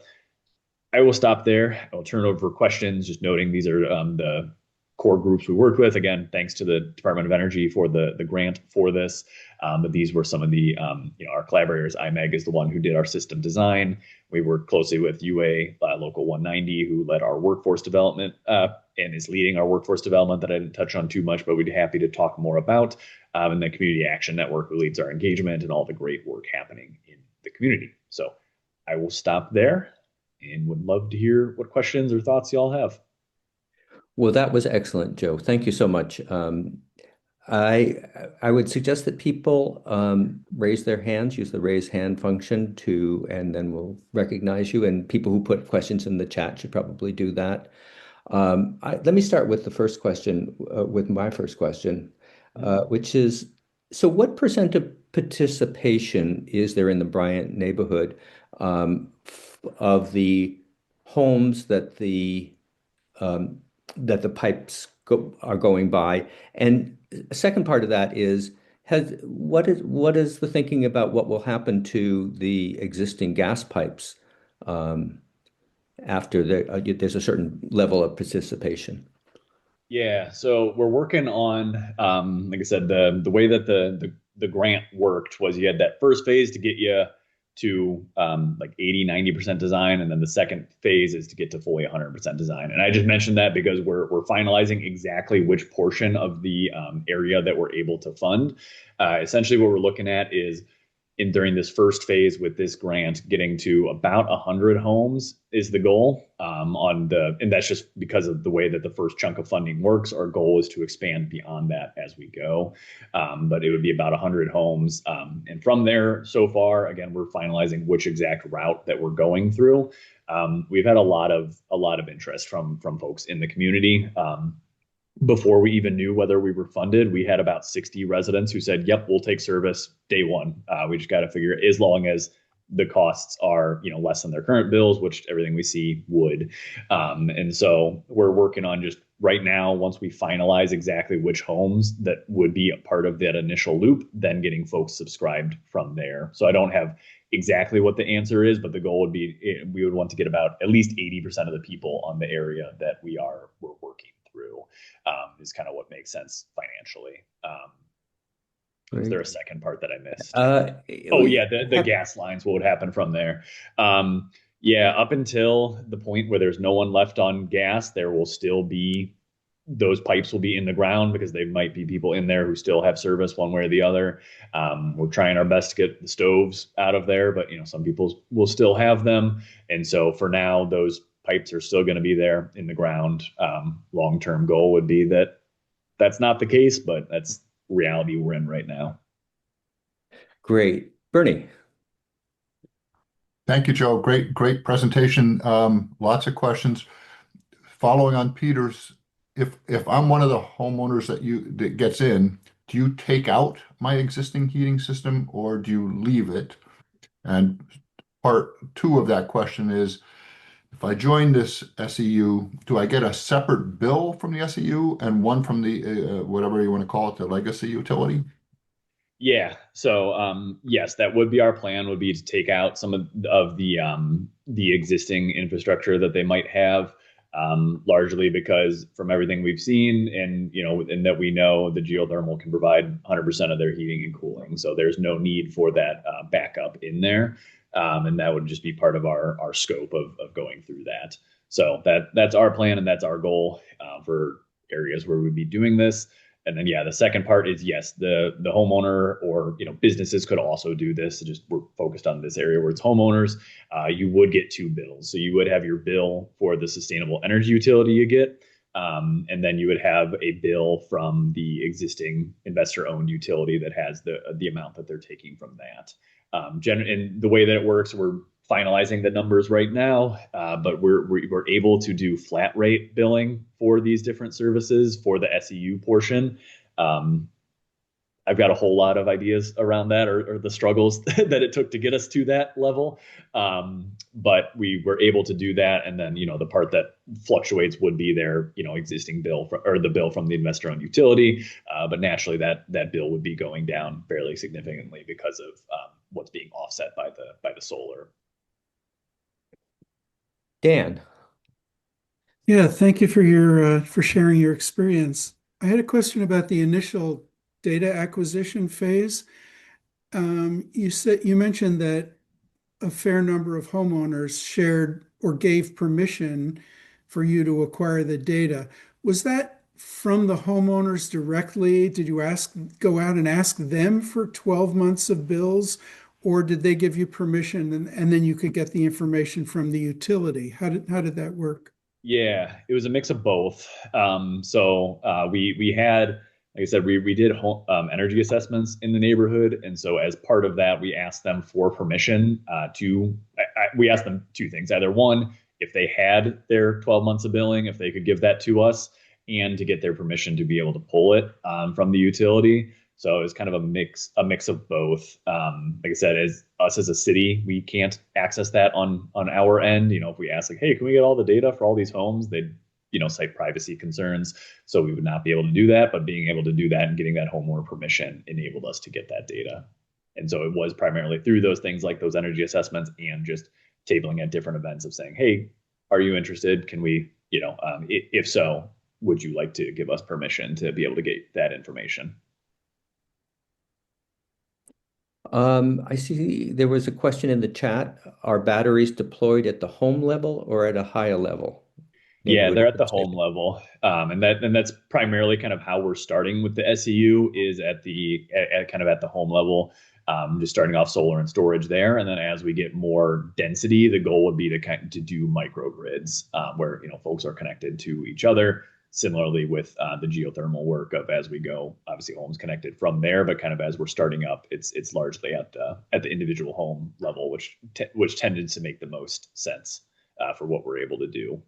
Speaker 2: I will stop there. I'll turn it over for questions, just noting these are the core groups we worked with. Again, thanks to the Department of Energy for the grant for this. But these were some of the our collaborators. IMEG is the one who did our system design. We worked closely with UA Local 190, who led our workforce development and is leading our workforce development that I didn't touch on too much, but we'd be happy to talk more about. And the Community Action Network, who leads our engagement and all the great work happening in the community. So I will stop there and would love to hear what questions or thoughts y'all have.
Speaker 1: Well, that was excellent, Joe. Thank you so much. I I would suggest that people raise their hands, use the raise hand function and then we'll recognize you. And people who put questions in the chat should probably do that. Let me start with the first question, with my first question, which is, so what percent of participation is there in the Bryant neighborhood of the homes that the pipes are going by? And a second part of that is, what is the thinking about what will happen to the existing gas pipes after there's a certain level of participation?
Speaker 2: Yeah, so we're working on, like I said, the way that the grant worked was you had that first phase to get you to like 80-90% design, and then the second phase is to get to fully 100% design. And I just mentioned that because we're finalizing exactly which portion of the area that we're able to fund. Essentially, what we're looking at is during this first phase with this grant, getting to about 100 homes is the goal. And that's just because of the way that the first chunk of funding works. Our goal is to expand beyond that as we go, but it would be about 100 homes. And from there, so far, again, we're finalizing which exact route that we're going through. We've had a lot of interest from folks in the community. Before we even knew whether we were funded, we had about 60 residents who said, "Yep, we'll take service day one." We just got to figure, as long as the costs are, less than their current bills, which everything we see would. And so we're working on just right now, once we finalize exactly which homes that would be a part of that initial loop, then getting folks subscribed from there. So I don't have exactly what the answer is, but the goal would be we would want to get about at least 80% of the people on the area that we're working through. Is kind of what makes sense financially. Was there a second part that I missed? Oh yeah, the gas lines, what would happen from there? Yeah, up until the point where there's no one left on gas, there will still be, those pipes will be in the ground because there might be people in there who still have service one way or the other. We're trying our best to get the stoves out of there, but some people will still have them. And so for now, those pipes are still going to be there in the ground. Long-term goal would be that that's not the case, but that's reality we're in right now.
Speaker 3: Great. Bernie.
Speaker 4: Thank you, Joe. Great presentation. Lots of questions. Following on Peter's, if I'm one of the homeowners that gets in, do you take out my existing heating system or do you leave it? And part two of that question is, if I join this SEU, do I get a separate bill from the SEU and one from the whatever you want to call it, the legacy utility?
Speaker 2: Yeah. So yes, that would be our plan, would be to take out some of the existing infrastructure that they might have, largely because from everything we've seen and that we know, the geothermal can provide 100% of their heating and cooling. So there's no need for that backup in there. And that would just be part of our scope of going through that. So that's our plan and that's our goal for areas where we'd be doing this. And then, yeah, the second part is, yes, the homeowner or businesses could also do this. Just we're focused on this area where it's homeowners. You would get two bills. So you would have your bill for the sustainable energy utility you get, and then you would have a bill from the existing investor-owned utility that has the amount that they're taking from that. And the way that it works, we're finalizing the numbers right now, but we're able to do flat rate billing for these different services for the SEU portion. I've got a whole lot of ideas around that or the struggles that it took to get us to that level. But we were able to do that. And then, the part that fluctuates would be their, existing bill or the bill from the investor-owned utility. But naturally that bill would be going down fairly significantly because of what's being offset by the solar.
Speaker 1: Dan.
Speaker 5: Yeah, thank you for your for sharing your experience. I had a question about the initial data acquisition phase. You mentioned that a fair number of homeowners shared or gave permission for you to acquire the data. Was that from the homeowners directly? Did you go out and ask them for 12 months of bills, or did they give you permission and then you could get the information from the utility? How did that work?
Speaker 2: Yeah, it was a mix of both. We had, like I said, we did energy assessments in the neighborhood, and so as part of that, we asked them for permission we asked them two things: either one, if they had their 12 months of billing, if they could give that to us, and to get their permission to be able to pull it from the utility. So it was kind of a mix of both. Like I said, as us as a city, we can't access that on our end. If we ask like, hey, can we get all the data for all these homes? They'd, cite privacy concerns. So we would not be able to do that, but being able to do that and getting that homeowner permission enabled us to get that data. And so it was primarily through those things like those energy assessments and just tabling at different events of saying, hey, are you interested? Can we, if so, would you like to give us permission to be able to get that information?
Speaker 1: I see there was a question in the chat. Are batteries deployed at the home level or at a higher level?
Speaker 2: Yeah,
Speaker 1: Neighborhood
Speaker 2: they're at the home
Speaker 1: administration.
Speaker 2: level, and that's primarily kind of how we're starting with the SEU is at kind of at the home level, just starting off solar and storage there, and then as we get more density, the goal would be to do microgrids where folks are connected to each other. Similarly with the geothermal work of as we go, obviously homes connected from there, but kind of as we're starting up, it's largely at the individual home level, which tended to make the most sense for what we're able to do.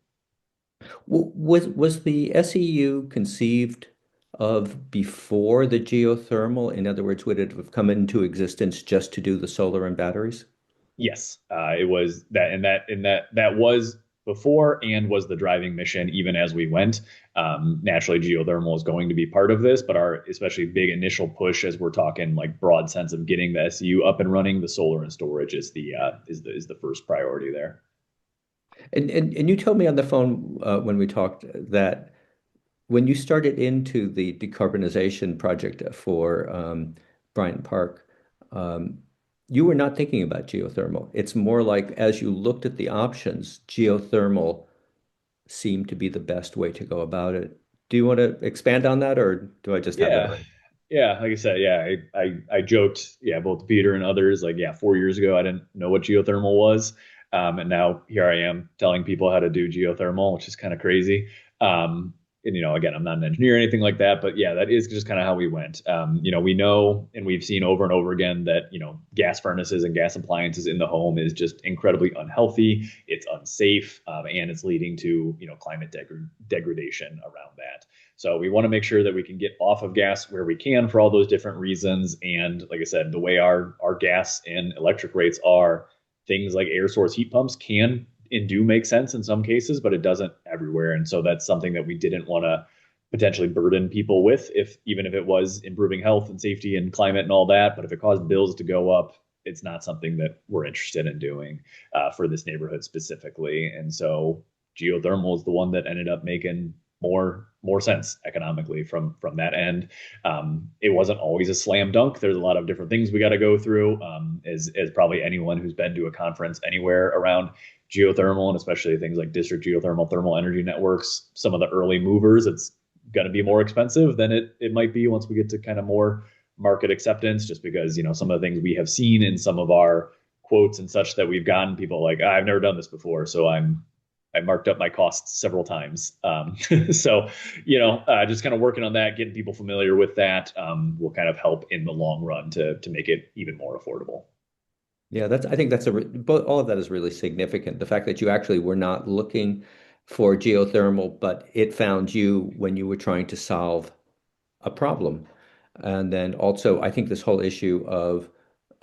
Speaker 1: Was the SEU conceived of before the geothermal? In other words, would it have come into existence just to do the solar and batteries?
Speaker 2: Yes, it was that, and that was before and was the driving mission even as we went. Naturally, geothermal is going to be part of this, but our especially big initial push, as we're talking like broad sense of getting the SEU up and running, the solar and storage is the first priority there.
Speaker 1: And you told me on the phone when we talked that when you started into the decarbonization project for Bryant Park, um, you were not thinking about geothermal. It's more like as you looked at the options, geothermal seemed to be the best way to go about it. Do you want to expand on that, or do I just have that
Speaker 2: Yeah.
Speaker 1: right?
Speaker 2: Yeah, like I said, yeah, I joked, yeah, both Peter and others, like, yeah, 4 years ago, I didn't know what geothermal was. And now here I am telling people how to do geothermal, which is kind of crazy. And, again, I'm not an engineer or anything like that, but yeah, that is just kind of how we went. We know and we've seen over and over again that, gas furnaces and gas appliances in the home is just incredibly unhealthy. It's unsafe, and it's leading to, climate degradation around that. So we want to make sure that we can get off of gas where we can for all those different reasons. And like I said, the way our gas and electric rates are, things like air source heat pumps can and do make sense in some cases, but it doesn't everywhere. And so that's something that we didn't want to potentially burden people with, if even if it was improving health and safety and climate and all that. But if it caused bills to go up, it's not something that we're interested in doing for this neighborhood specifically. And so geothermal is the one that ended up making more sense economically from that end. It wasn't always a slam dunk. There's a lot of different things we got to go through. As probably anyone who's been to a conference anywhere around geothermal, and especially things like district geothermal thermal energy networks, some of the early movers, it's going to be more expensive than it might be once we get to kind of more market acceptance, just because some of the things we have seen in some of our quotes and such that we've gotten people like, I've never done this before, so I marked up my costs several times. So, just kind of working on that, getting people familiar with that will kind of help in the long run to make it even more affordable.
Speaker 1: Yeah, I think both all of that is really significant. The fact that you actually were not looking for geothermal, but it found you when you were trying to solve a problem. And then also, I think this whole issue of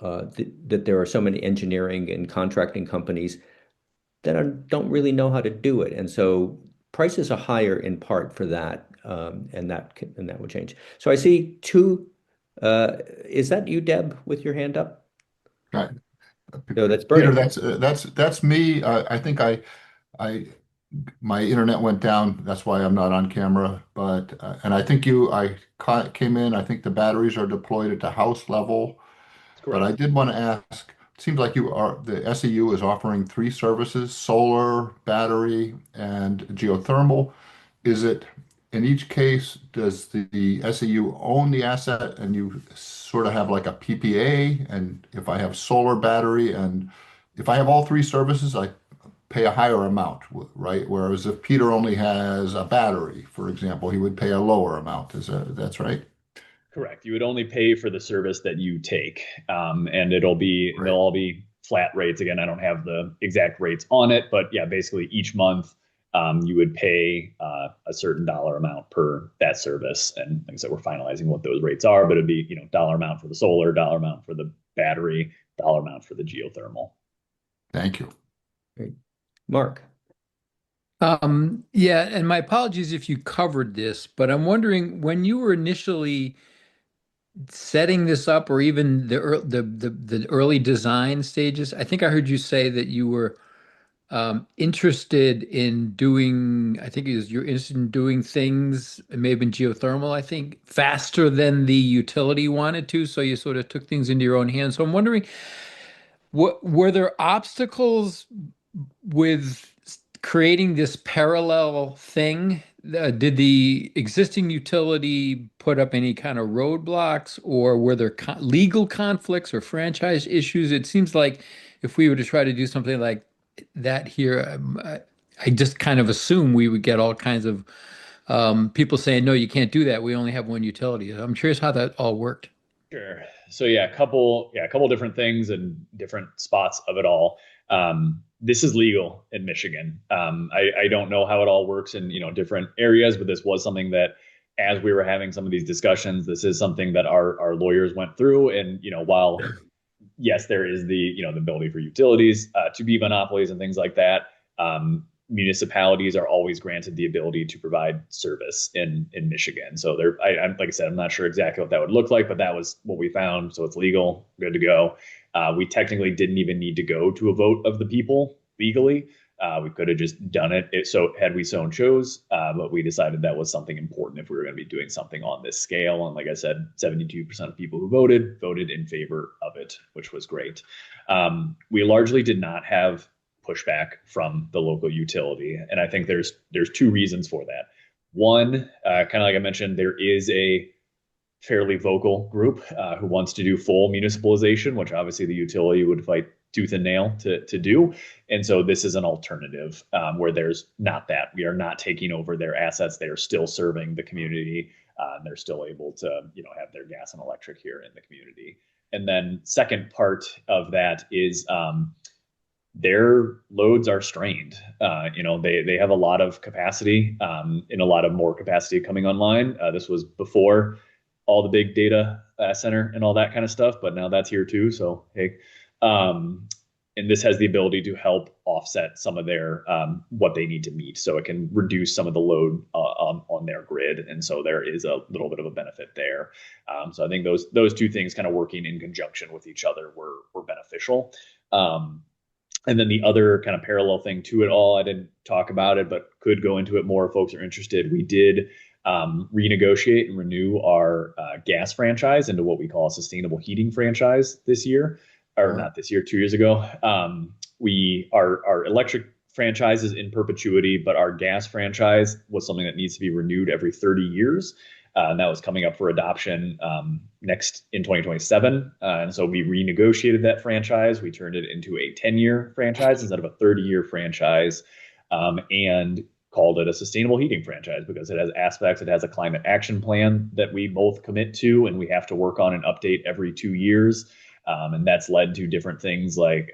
Speaker 1: that there are so many engineering and contracting companies that don't really know how to do it, and so prices are higher in part for that, and that would change. So I see two. Is that you, Deb, with your hand up?
Speaker 4: Right.
Speaker 1: No, that's
Speaker 4: Peter,
Speaker 1: Bernie.
Speaker 4: that's me. I think I my internet went down. That's why I'm not on camera. But and I think came in. I think the batteries are deployed at the house level.
Speaker 2: That's
Speaker 4: But I
Speaker 2: correct.
Speaker 4: did want to ask. It seems like the SEU is offering three services: solar, battery, and geothermal. Is it in each case, does the SEU own the asset and you sort of have like a PPA? And if I have solar, battery, and if I have all three services, I pay a higher amount, right? Whereas if Peter only has a battery, for example, he would pay a lower amount. That's right?
Speaker 2: Correct. You would only pay for the service that you take, and they'll
Speaker 4: Right.
Speaker 2: all be flat rates. Again, I don't have the exact rates on it, but yeah, basically each month you would pay a certain dollar amount per that service. And like I said, we're finalizing what those rates are, but it'd be dollar amount for the solar, dollar amount for the battery, dollar amount for the geothermal.
Speaker 4: Thank you.
Speaker 1: Great. Mark.
Speaker 3: Yeah, and my apologies if you covered this, but I'm wondering when you were initially setting this up, or even the early design stages. I think I heard you say that you were interested in doing. I think it was you're interested in doing things. It may have been geothermal. I think faster than the utility wanted to, so you sort of took things into your own hands. So I'm wondering, what were there obstacles with creating this parallel thing? Did the existing utility put up any kind of roadblocks, or were there legal conflicts or franchise issues? It seems like if we were to try to do something like that here, I just kind of assume we would get all kinds of people saying, no, you can't do that. We only have one utility. I'm curious how that all worked.
Speaker 2: Sure. So yeah, a couple different things and different spots of it all. This is legal in Michigan. I don't know how it all works in different areas, but this was something that, as we were having some of these discussions, this is something that our lawyers went through. And while yes, there is the ability for utilities to be monopolies and things like that. Municipalities are always granted the ability to provide service in Michigan. So like I said, I'm not sure exactly what that would look like, but that was what we found. So it's legal, good to go. We technically didn't even need to go to a vote of the people legally. We could have just done it. So had we so chose, but we decided that was something important if we were going to be doing something on this scale. And like I said, 72% of people who voted in favor of it, which was great. We largely did not have pushback from the local utility, and I think there's two reasons for that. One, kind of like I mentioned, there is a fairly vocal group who wants to do full municipalization, which obviously the utility would fight tooth and nail to do. And so this is an alternative where there's not that. We are not taking over their assets. They are still serving the community. And they're still able to have their gas and electric here in the community. And then second part of that is their loads are strained. They have a lot of capacity and a lot of more capacity coming online. This was before all the big data center and all that kind of stuff, but now that's here too. So hey, and this has the ability to help offset some of their what they need to meet, so it can reduce some of the load on their grid, and so there is a little bit of a benefit there. So I think those two things kind of working in conjunction with each other were beneficial. And then the other kind of parallel thing to it all, I didn't talk about it, but could go into it more if folks are interested. We did renegotiate and renew our gas franchise into what we call a sustainable heating franchise this year, or not this year, 2 years ago. Our electric franchise is in perpetuity, but our gas franchise was something that needs to be renewed every 30 years. And that was coming up for adoption next in 2027. And so we renegotiated that franchise. We turned it into a 10-year franchise instead of a 30-year franchise, and called it a sustainable heating franchise because it has aspects. It has a climate action plan that we both commit to, and we have to work on and update every 2 years. And that's led to different things like,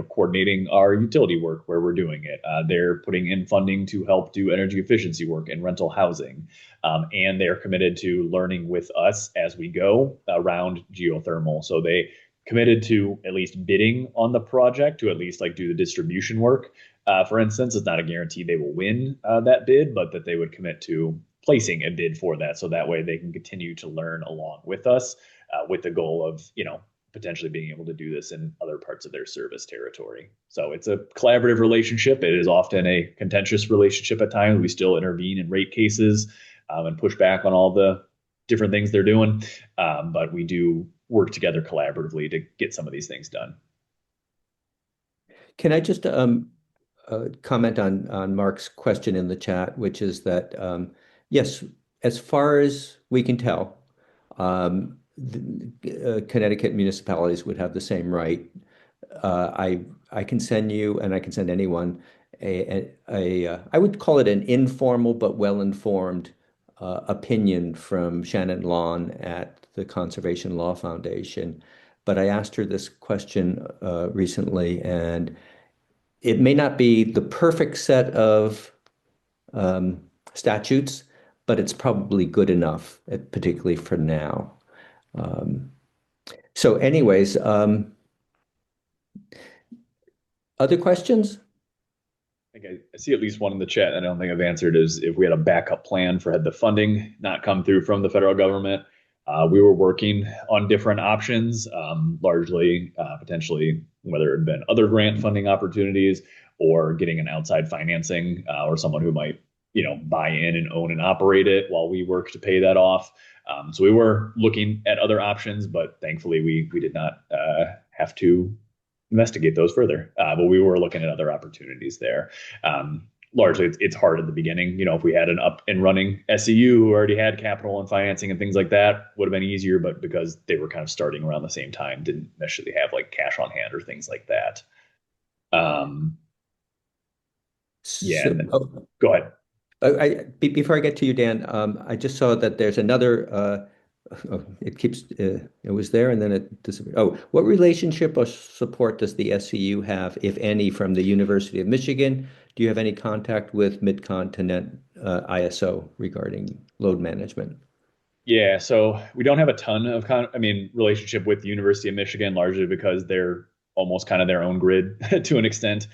Speaker 2: coordinating our utility work where we're doing it. They're putting in funding to help do energy efficiency work and rental housing. And they're committed to learning with us as we go around geothermal. So they committed to at least bidding on the project to at least do the distribution work. For instance, it's not a guarantee they will win that bid, but that they would commit to placing a bid for that. So that way they can continue to learn along with us with the goal of, potentially being able to do this in other parts of their service territory. So it's a collaborative relationship. It is often a contentious relationship at times. We still intervene in rate cases and push back on all the different things they're doing. But we do work together collaboratively to get some of these things done.
Speaker 1: Can I just comment on Mark's question in the chat, which is that, yes, as far as we can tell, Connecticut municipalities would have the same right. I can send you, and I can send anyone, I would call it an informal but well-informed opinion from Shannon Lawn at the Conservation Law Foundation. But I asked her this question recently, and it may not be the perfect set of statutes, but it's probably good enough, particularly for now. So anyways, other questions?
Speaker 2: I think I see at least one in the chat I don't think I've answered is if we had a backup plan for had the funding not come through from the federal government. We were working on different options, largely potentially whether it had been other grant funding opportunities or getting an outside financing or someone who might, buy in and own and operate it while we work to pay that off. So we were looking at other options, but thankfully we did not have to investigate those further. But we were looking at other opportunities there. Largely, it's hard at the beginning. If we had an up and running SEU who already had capital and financing and things like that, would have been easier. But because they were kind of starting around the same time, didn't necessarily have like cash on hand or things like that. Go ahead.
Speaker 1: Before I get to you, Dan, I just saw that there's another. It was there and then it disappeared. Oh, what relationship or support does the SEU have, if any, from the University of Michigan? Do you have any contact with Mid-Continent ISO regarding load management?
Speaker 2: Yeah, so we don't have a ton of relationship with the University of Michigan, largely because they're almost kind of their own grid to an extent.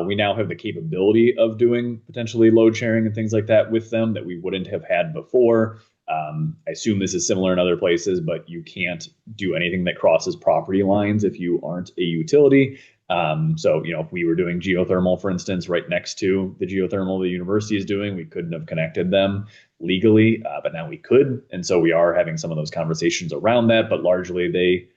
Speaker 2: We now have the capability of doing potentially load sharing and things like that with them that we wouldn't have had before. I assume this is similar in other places, but you can't do anything that crosses property lines if you aren't a utility. So, if we were doing geothermal, for instance, right next to the geothermal the university is doing, we couldn't have connected them legally, but now we could. And so we are having some of those conversations around that, but largely they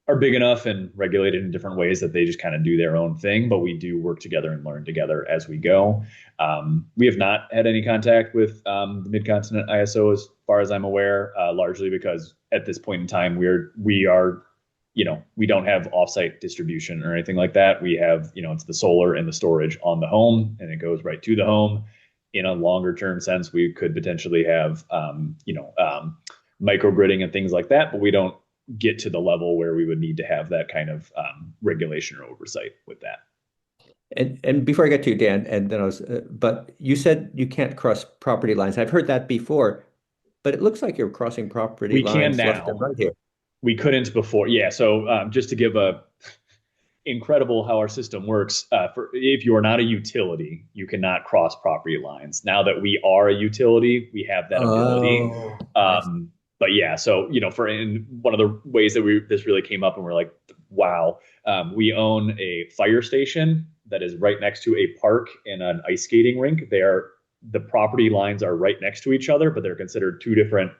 Speaker 2: are big enough and regulated in different ways that they just kind of do their own thing, but we do work together and learn together as we go. We have not had any contact with the Mid-Continent ISO as far as I'm aware, largely because at this point in time, we don't have offsite distribution or anything like that. We have, it's the solar and the storage on the home, and it goes right to the home. In a longer term sense, we could potentially have, microgridding and things like that, but we don't get to the level where we would need to have that kind of regulation or oversight with that.
Speaker 1: And before I get to you, Dan, and then but you said you can't cross property lines. I've heard that before, but it looks like you're crossing property lines. We can now. Left and right here.
Speaker 2: We couldn't before. Yeah. So just to give incredible how our system works, if you are not a utility, you cannot cross property lines. Now that we are a utility, we have that ability. But yeah, so in one of the ways that this really came up, and we're like, wow, we own a fire station that is right next to a park and an ice skating rink. The property lines are right next to each other, but they're considered two different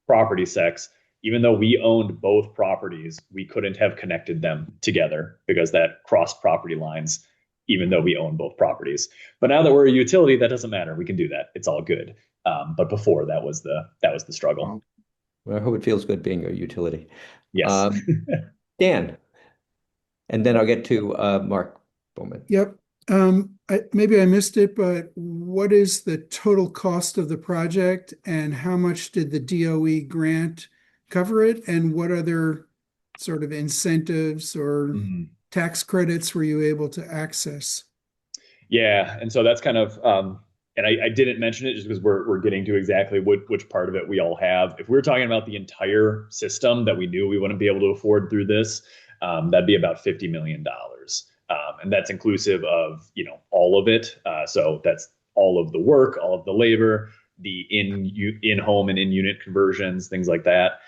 Speaker 2: property sects. Even though we owned both properties, we couldn't have connected them together because that crossed property lines, even though we own both properties. But now that we're a utility, that doesn't matter. We can do that. It's all good. But before that was the struggle.
Speaker 1: Well, I hope it feels good being a utility.
Speaker 2: Yes.
Speaker 1: Dan, and then I'll get to Mark Bowman.
Speaker 5: Yep. Maybe I missed it, but what is the total cost of the project and how much did the DOE grant cover it? And what other sort of incentives or tax credits were you able to access?
Speaker 2: Yeah. And so that's kind of, and I didn't mention it just because we're getting to exactly which part of it we all have. If we're talking about the entire system that we knew we wouldn't be able to afford through this, that'd be about $50 million. And that's inclusive of, all of it. So that's all of the work, all of the labor, the in-home and in-unit conversions, things like that.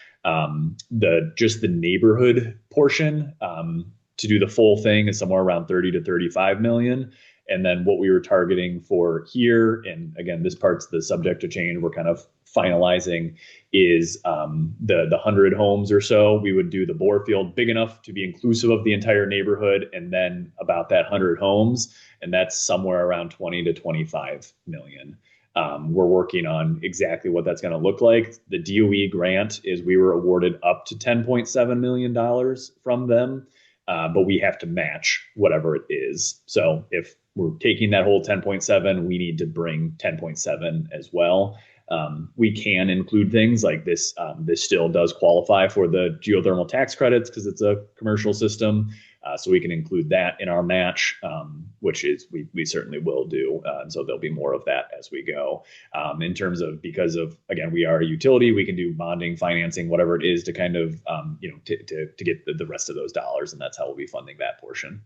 Speaker 2: Just the neighborhood portion to do the full thing is somewhere around 30 to 35 million. And then what we were targeting for here, and again, this part's the subject to change, we're kind of finalizing, is the 100 homes or so. We would do the bore field big enough to be inclusive of the entire neighborhood, and then about that 100 homes, and that's somewhere around 20 to 25 million. We're working on exactly what that's going to look like. The DOE grant is we were awarded up to $10.7 million from them, but we have to match whatever it is. So if we're taking that whole 10.7, we need to bring 10.7 as well. We can include things like this. This still does qualify for the geothermal tax credits because it's a commercial system. So we can include that in our match, which is we certainly will do. And so there'll be more of that as we go. In terms of, because of, again, we are a utility, we can do bonding, financing, whatever it is to kind of, to get the rest of those dollars. And that's how we'll be funding that portion.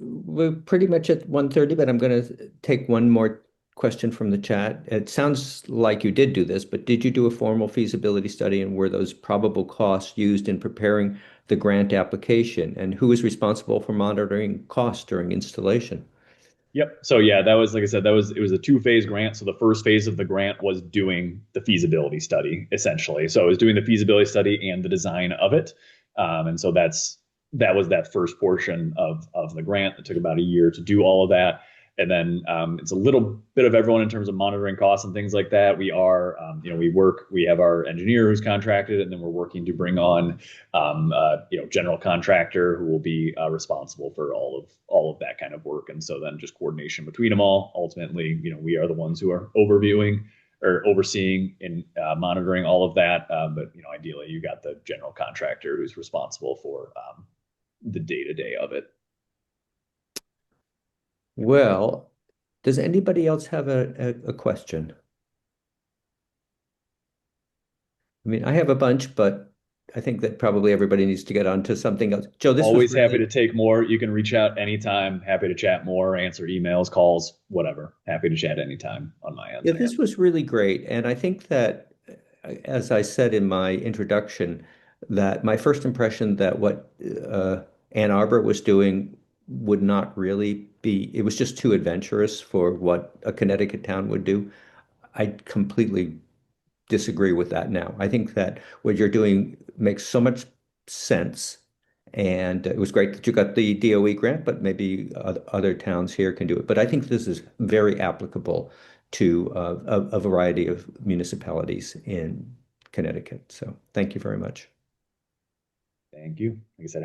Speaker 1: We're pretty much at 1:30, but I'm going to take one more question from the chat. It sounds like you did do this, but did you do a formal feasibility study, and were those probable costs used in preparing the grant application? And who is responsible for monitoring costs during installation?
Speaker 2: Yep. So yeah, that was, like I said, it was a 2-phase grant. So the first phase of the grant was doing the feasibility study, essentially. So it was doing the feasibility study and the design of it. And so that was that first portion of the grant. It took about a year to do all of that. And then it's a little bit of everyone in terms of monitoring costs and things like that. We are, we have our engineer who's contracted, and then we're working to bring on, general contractor who will be responsible for all of that kind of work. And so then just coordination between them all. Ultimately, we are the ones who are overviewing or overseeing and monitoring all of that. But ideally, you got the general contractor who's responsible for the day-to-day of it.
Speaker 1: Well, does anybody else have a question? I mean, I have a bunch, but I think that probably everybody needs to get on to something else. Joe, this
Speaker 2: always
Speaker 1: was really...
Speaker 2: happy to take more. You can reach out anytime. Happy to chat more, answer emails, calls, whatever. Happy to chat anytime on my end.
Speaker 1: Yeah, this was really great. And I think that, as I said in my introduction, that my first impression that what Ann Arbor was doing would not really be, it was just too adventurous for what a Connecticut town would do. I completely disagree with that now. I think that what you're doing makes so much sense. And it was great that you got the DOE grant, but maybe other towns here can do it. But I think this is very applicable to a variety of municipalities in Connecticut. So thank you very much.
Speaker 2: Thank you. Like I said,